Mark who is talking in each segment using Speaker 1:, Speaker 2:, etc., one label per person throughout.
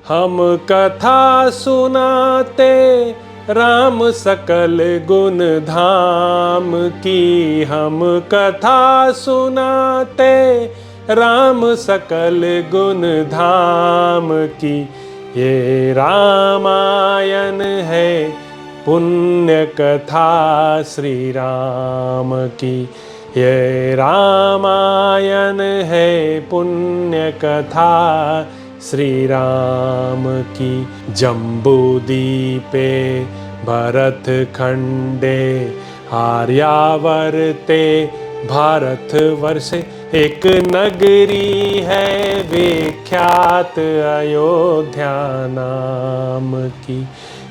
Speaker 1: हम कथा सुनाते राम सकल गुण धाम की। हम कथा सुनाते राम सकल गुण धाम की। ये रामायण है पुण्य कथा श्री राम की। ये रामायण है पुण्य कथा श्री राम की। जम्बूदीपे भरत खंडे आर्यावर्ते भारतवर्षे एक नगरी है विख्यात अयोध्या नाम की।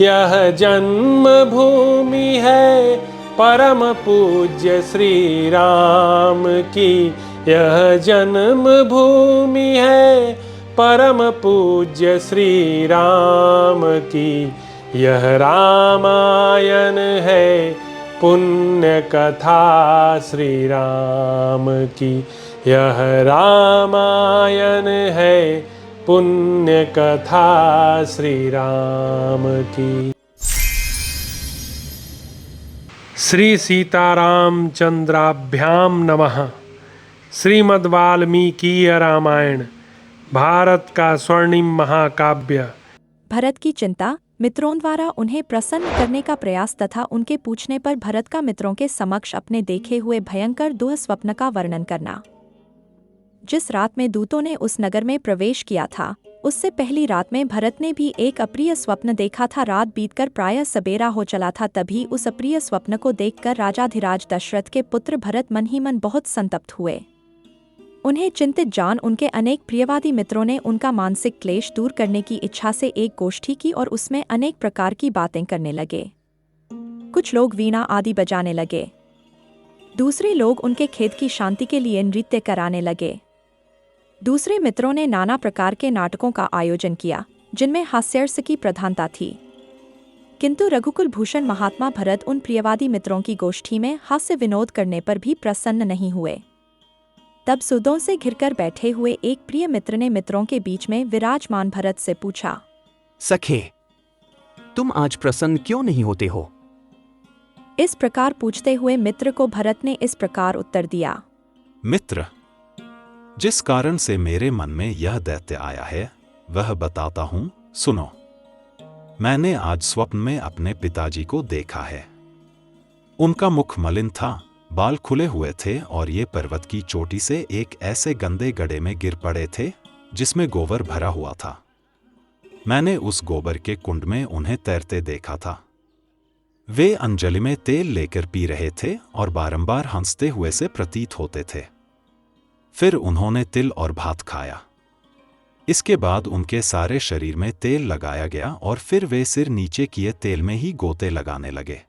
Speaker 1: यह जन्म भूमि है परम पूज्य श्री राम की। यह जन्म भूमि है परम पूज्य श्री राम की। यह रामायण है पुण्य कथा श्री राम की। यह रामायण है पुण्य कथा श्री राम की। श्री सीताराम चंद्राभ्याम नमः। श्रीमद् वाल्मीकीय रामायण भारत का स्वर्णिम महाकाव्य।
Speaker 2: भरत की चिंता, मित्रों द्वारा उन्हें प्रसन्न करने का प्रयास तथा उनके पूछने पर भरत का मित्रों के समक्ष अपने देखे हुए भयंकर दुःस्वप्न का वर्णन करना। जिस रात में दूतों ने उस नगर में प्रवेश किया था, उससे पहली रात में भरत ने भी एक अप्रिय स्वप्न देखा था। रात बीतकर प्रायः सबेरा हो चला था, तभी उस अप्रिय स्वप्न को देखकर राजाधिराज दशरथ के पुत्र भरत मन ही मन बहुत संतप्त हुए। उन्हें चिंतित जान उनके अनेक प्रियवादी मित्रों ने उनका मानसिक क्लेश दूर करने की इच्छा से एक गोष्ठी की और उसमें अनेक प्रकार की बातें करने लगे। कुछ लोग वीणा आदि बजाने लगे, दूसरे लोग उनके खेत की शांति के लिए नृत्य कराने लगे। दूसरे मित्रों ने नाना प्रकार के नाटकों का आयोजन किया, जिनमें हास्यरस की प्रधानता थी। किंतु रघुकुल भूषण महात्मा भरत उन प्रियवादी मित्रों की गोष्ठी में हास्य विनोद करने पर भी प्रसन्न नहीं हुए। तब सुदों से घिरकर बैठे हुए एक प्रिय मित्र ने मित्रों के बीच में विराजमान भरत से पूछा,
Speaker 3: सखे, तुम आज प्रसन्न क्यों नहीं होते हो?
Speaker 2: इस प्रकार पूछते हुए मित्र को भरत ने इस प्रकार उत्तर दिया,
Speaker 4: मित्र, जिस कारण से मेरे मन में यह दैत्य आया है वह बताता हूं, सुनो। मैंने आज स्वप्न में अपने पिताजी को देखा है। उनका मुख मलिन था, बाल खुले हुए थे और ये पर्वत की चोटी से एक ऐसे गंदे गड्ढे में गिर पड़े थे जिसमें गोबर भरा हुआ था। मैंने उस गोबर के कुंड में उन्हें तैरते देखा था। वे अंजलि में तेल लेकर पी रहे थे और बारंबार हंसते हुए से प्रतीत होते थे। फिर उन्होंने तिल और भात खाया। इसके बाद उनके सारे शरीर में तेल लगाया गया और फिर वे सिर नीचे किए तेल में ही गोते लगाने लगे।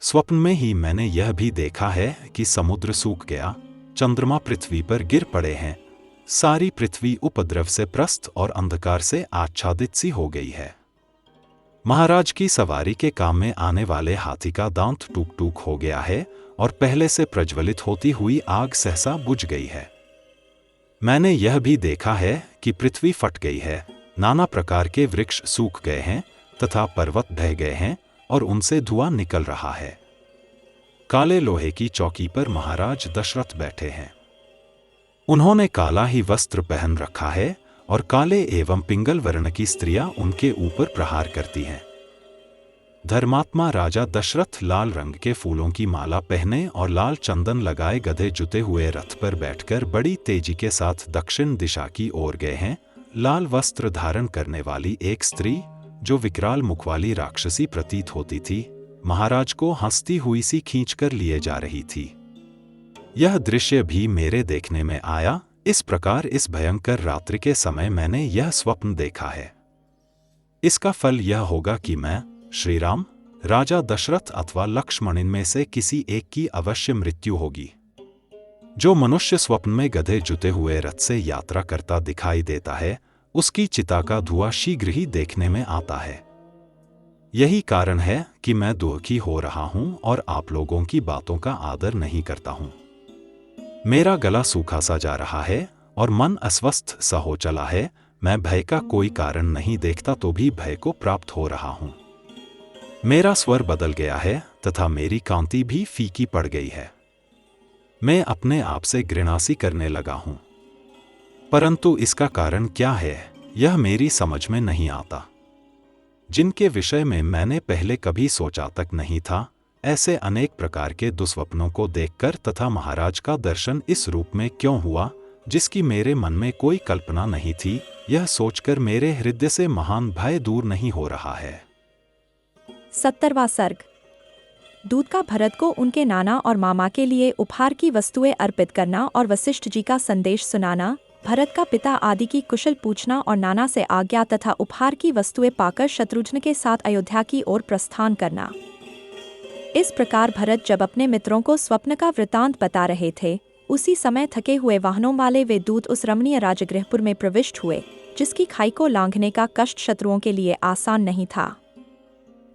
Speaker 4: स्वप्न में ही मैंने यह भी देखा है कि समुद्र सूख गया, चंद्रमा पृथ्वी पर गिर पड़े हैं, सारी पृथ्वी उपद्रव से प्रस्त और अंधकार से आच्छादित सी हो गई है। महाराज की सवारी के काम में आने वाले हाथी का दांत टूक टूक हो गया है और पहले से प्रज्वलित होती हुई आग सहसा बुझ गई है। मैंने यह भी देखा है कि पृथ्वी फट गई है, नाना प्रकार के वृक्ष सूख गए हैं तथा पर्वत ढह गए हैं और उनसे धुआं निकल रहा है। काले लोहे की चौकी पर महाराज दशरथ बैठे हैं। उन्होंने काला ही वस्त्र पहन रखा है और काले एवं पिंगल वर्ण की स्त्रियां उनके ऊपर प्रहार करती हैं। धर्मात्मा राजा दशरथ लाल रंग के फूलों की माला पहने और लाल चंदन लगाए गधे जुते हुए रथ पर बैठकर बड़ी तेजी के साथ दक्षिण दिशा की ओर गए हैं। लाल वस्त्र धारण करने वाली एक स्त्री, जो विकराल मुख वाली राक्षसी प्रतीत होती थी, महाराज को हंसती हुई सी खींचकर लिए जा रही थी। यह दृश्य भी मेरे देखने में आया। इस प्रकार इस भयंकर रात्रि के समय मैंने यह स्वप्न देखा है। इसका फल यह होगा कि मैं, श्री राम, राजा दशरथ अथवा लक्ष्मण इनमें से किसी एक की अवश्य मृत्यु होगी। जो मनुष्य स्वप्न में गधे जुते हुए रथ से यात्रा करता दिखाई देता है, उसकी चिता का धुआं शीघ्र ही देखने में आता है। यही कारण है कि मैं दुखी हो रहा हूं और आप लोगों की बातों का आदर नहीं करता हूं। मेरा गला सूखा सा जा रहा है और मन अस्वस्थ सा हो चला है। मैं भय का कोई कारण नहीं देखता तो भी भय को प्राप्त हो रहा हूं। मेरा स्वर बदल गया है तथा मेरी कांति भी फीकी पड़ गई है। मैं अपने आप से घृणा सी करने लगा हूं, परंतु इसका कारण क्या है यह मेरी समझ में नहीं आता। जिनके विषय में मैंने पहले कभी सोचा तक नहीं था, ऐसे अनेक प्रकार के दुस्वप्नों को देखकर तथा महाराज का दर्शन इस रूप में क्यों हुआ जिसकी मेरे मन में कोई कल्पना नहीं थी, यह सोचकर मेरे हृदय से महान भय दूर नहीं हो रहा है।
Speaker 2: 70वां सर्ग। दूत का भरत को उनके नाना और मामा के लिए उपहार की वस्तुएं अर्पित करना और वशिष्ठ जी का संदेश सुनाना, भरत का पिता आदि की कुशल पूछना और नाना से आज्ञा तथा उपहार की वस्तुएं पाकर शत्रुघ्न के साथ अयोध्या की ओर प्रस्थान करना। इस प्रकार भरत जब अपने मित्रों को स्वप्न का वृतांत बता रहे थे, उसी समय थके हुए वाहनों वाले वे दूत उस रमणीय राजगृहपुर में प्रविष्ट हुए, जिसकी खाई को लांघने का कष्ट शत्रुओं के लिए आसान नहीं था।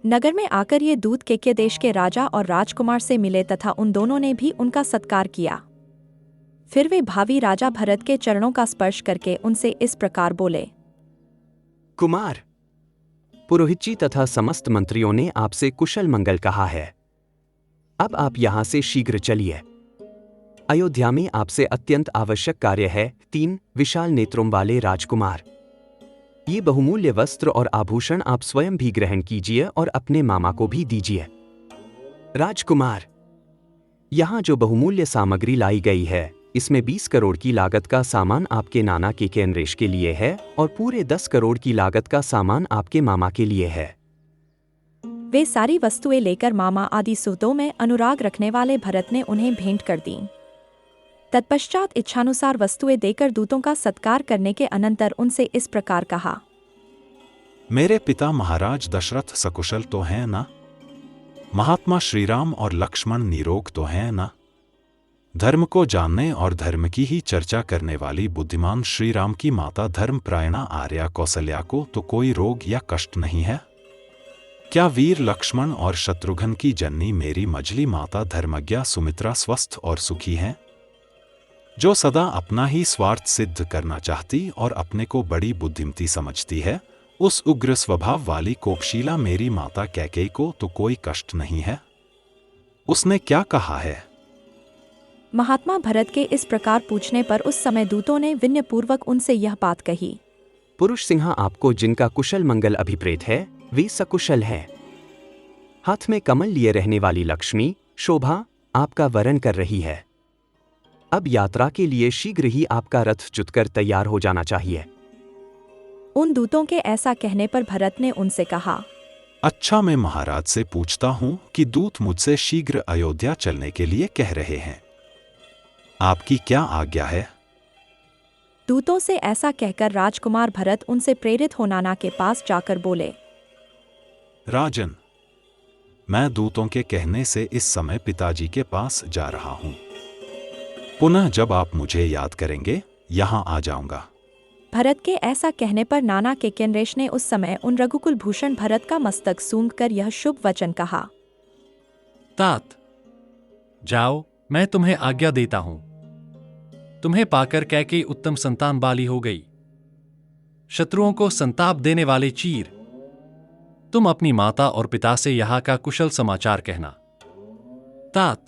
Speaker 2: नगर में आकर ये दूत केकय देश के राजा और राजकुमार से मिले तथा उन दोनों ने भी उनका सत्कार किया। फिर वे भावी राजा भरत के चरणों का स्पर्श करके उनसे इस प्रकार बोले।
Speaker 3: कुमार, पुरोहित जी तथा समस्त मंत्रियों ने आपसे कुशल मंगल कहा है। अब आप यहां से शीघ्र चलिए। अयोध्या में आपसे अत्यंत आवश्यक कार्य है। 3 विशाल नेत्रों वाले राजकुमार, ये बहुमूल्य वस्त्र और आभूषण आप स्वयं भी ग्रहण कीजिए और अपने मामा को भी दीजिए। राजकुमार, यहाँ जो बहुमूल्य सामग्री लाई गई है, इसमें 20 करोड़ की लागत का सामान आपके नाना केकय नरेश के लिए है और पूरे 10 करोड़ की लागत का सामान आपके मामा के लिए है।
Speaker 2: वे सारी वस्तुएं लेकर मामा आदि सुतों में अनुराग रखने वाले भरत ने उन्हें भेंट कर दी। तत्पश्चात इच्छानुसार वस्तुएं देकर दूतों का सत्कार करने के अनंतर उनसे इस प्रकार कहा।
Speaker 4: मेरे पिता महाराज दशरथ सकुशल तो हैं ना? महात्मा श्रीराम और लक्ष्मण निरोग तो हैं ना? धर्म को जानने और धर्म की ही चर्चा करने वाली बुद्धिमान श्री राम की माता धर्मप्रायणा आर्या कौशल्या को तो कोई रोग या कष्ट नहीं है? क्या वीर लक्ष्मण और शत्रुघ्न की जननी मेरी मझली माता धर्मज्ञा सुमित्रा स्वस्थ और सुखी हैं? जो सदा अपना ही स्वार्थ सिद्ध करना चाहती और अपने को बड़ी बुद्धिमती समझती है, उस उग्र स्वभाव वाली कोपशीला मेरी माता कैकेयी को तो कोई कष्ट नहीं है। उसने क्या कहा है?
Speaker 2: महात्मा भरत के इस प्रकार पूछने पर उस समय दूतों ने विनयपूर्वक उनसे यह बात कही।
Speaker 3: पुरुष सिंह आपको जिनका कुशल मंगल अभिप्रेत है, वे सकुशल हैं। हाथ में कमल लिए रहने वाली लक्ष्मी शोभा आपका वरण कर रही है। अब यात्रा के लिए शीघ्र ही आपका रथ जुतकर तैयार हो जाना चाहिए।
Speaker 2: उन दूतों के ऐसा कहने पर भरत ने उनसे कहा।
Speaker 4: अच्छा, मैं महाराज से पूछता हूं कि दूत मुझसे शीघ्र अयोध्या चलने के लिए कह रहे हैं, आपकी क्या आज्ञा है?
Speaker 2: दूतों से ऐसा कहकर राजकुमार भरत उनसे प्रेरित हो नाना के पास जाकर बोले।
Speaker 4: राजन, मैं दूतों के कहने से इस समय पिताजी के पास जा रहा हूं। पुनः जब आप मुझे याद करेंगे, यहां आ जाऊंगा।
Speaker 2: भरत के ऐसा कहने पर नाना केकय नरेश ने उस समय उन रघुकुल भूषण भरत का मस्तक सूंघकर यह शुभ वचन कहा।
Speaker 5: तात, जाओ, मैं तुम्हें आज्ञा देता हूं। तुम्हें पाकर कैकेयी उत्तम संतान वाली हो गई। शत्रुओं को संताप देने वाले चीर, तुम अपनी माता और पिता से यहां का कुशल समाचार कहना। तात,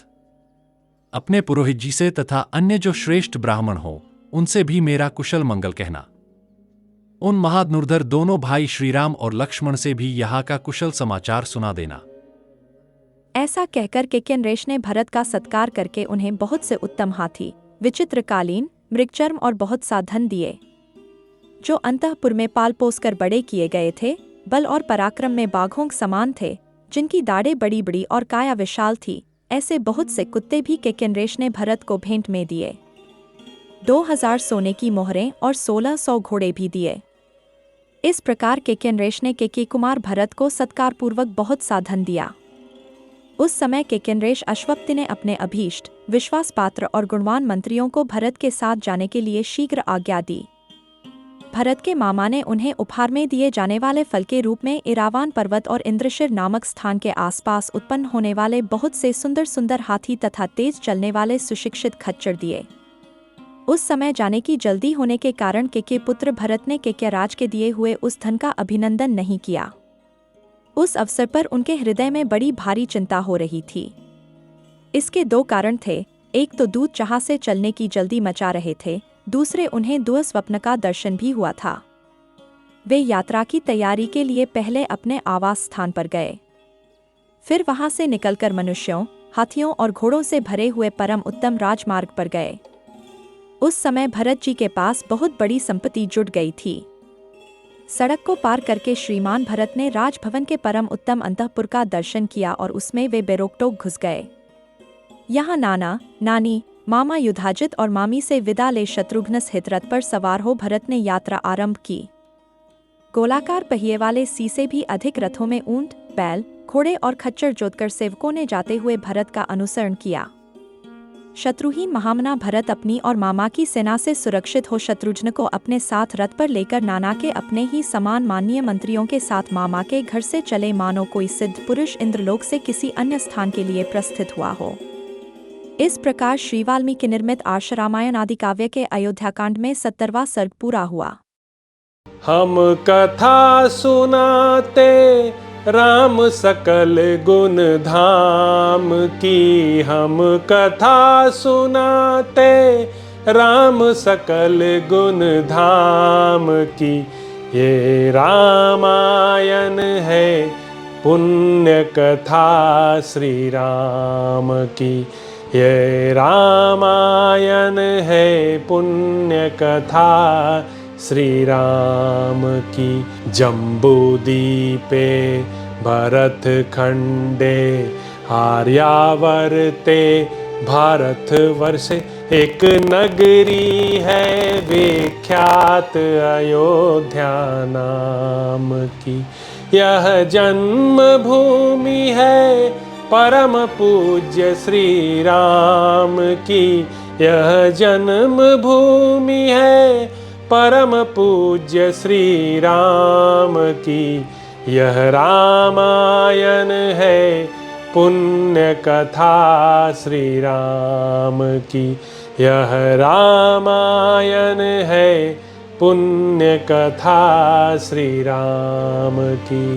Speaker 5: अपने पुरोहित जी से तथा अन्य जो श्रेष्ठ ब्राह्मण हो, उनसे भी मेरा कुशल मंगल कहना। उन महाधनुर्धर दोनों भाई श्रीराम और लक्ष्मण से भी यहां का कुशल समाचार सुना देना।
Speaker 2: ऐसा कहकर केकय नरेश ने भरत का सत्कार करके उन्हें बहुत से उत्तम हाथी, विचित्र कालीन, मृगचर्म और बहुत सा धन दिए। जो अंतःपुर में पाल पोस कर बड़े किए गए थे, बल और पराक्रम में बाघों के समान थे, जिनकी दाढ़ें बड़ी बड़ी और काया विशाल थी, ऐसे बहुत से कुत्ते भी केकय नरेश ने भरत को भेंट में दिए। 2000 सोने की मोहरें और 1600 घोड़े भी दिए। इस प्रकार केकय नरेश ने केकय कुमार भरत को सत्कार पूर्वक बहुत सा धन दिया। उस समय केकय नरेश अश्वत्थ ने अपने अभीष्ट, विश्वास पात्र और गुणवान मंत्रियों को भरत के साथ जाने के लिए शीघ्र आज्ञा दी। भरत के मामा ने उन्हें उपहार में दिए जाने वाले फल के रूप में इरावान पर्वत और इंद्रशिर नामक स्थान के आसपास उत्पन्न होने वाले बहुत से सुंदर सुंदर हाथी तथा तेज चलने वाले सुशिक्षित खच्चर दिए। उस समय जाने की जल्दी होने के कारण के पुत्र भरत ने के राज के दिए हुए उस धन का अभिनंदन नहीं किया। उस अवसर पर उनके हृदय में बड़ी भारी चिंता हो रही थी। इसके दो कारण थे, एक तो दूत जहाज से चलने की जल्दी मचा रहे थे, दूसरे उन्हें दुःस्वप्न का दर्शन भी हुआ था। वे यात्रा की तैयारी के लिए पहले अपने आवास स्थान पर गए, फिर वहां से निकलकर मनुष्यों, हाथियों और घोड़ों से भरे हुए परम उत्तम राजमार्ग पर गए। उस समय भरत जी के पास बहुत बड़ी संपत्ति जुट गई थी। सड़क को पार करके श्रीमान भरत ने राजभवन के परम उत्तम अंतःपुर का दर्शन किया और उसमें वे बेरोकटोक घुस गए। यहाँ नाना, नानी, मामा युधाजित और मामी से विदा ले शत्रुघ्न सहित रथ पर सवार हो भरत ने यात्रा आरंभ की। गोलाकार पहिए वाले सीसे भी अधिक रथों में ऊंट, बैल, घोड़े और खच्चर जोतकर सेवकों ने जाते हुए भरत का अनुसरण किया। शत्रुहीन महामना भरत अपनी और मामा की सेना से सुरक्षित हो शत्रुघ्न को अपने साथ रथ पर लेकर नाना के अपने ही समान माननीय मंत्रियों के साथ मामा के घर से चले मानो कोई सिद्ध पुरुष इंद्रलोक से किसी अन्य स्थान के लिए प्रस्थित हुआ हो। इस प्रकार श्री वाल्मीकि निर्मित आर्ष रामायण आदि काव्य के अयोध्याकांड में 70वां सर्ग पूरा हुआ।
Speaker 1: हम कथा सुनाते राम सकल गुण धाम की, हम कथा सुनाते राम सकल गुण धाम की। ये रामायण है पुण्य कथा श्री राम की, ये रामायण है पुण्य कथा श्री राम की। जम्बूदीपे भरत खंडे आर्यावर्ते भारत वर्षे, एक नगरी है विख्यात अयोध्या नाम की। यह जन्म भूमि है परम पूज्य श्री राम की, यह जन्म भूमि है परम पूज्य श्री राम की। यह रामायण है पुण्य कथा श्री राम की, यह रामायण है पुण्य कथा श्री राम की।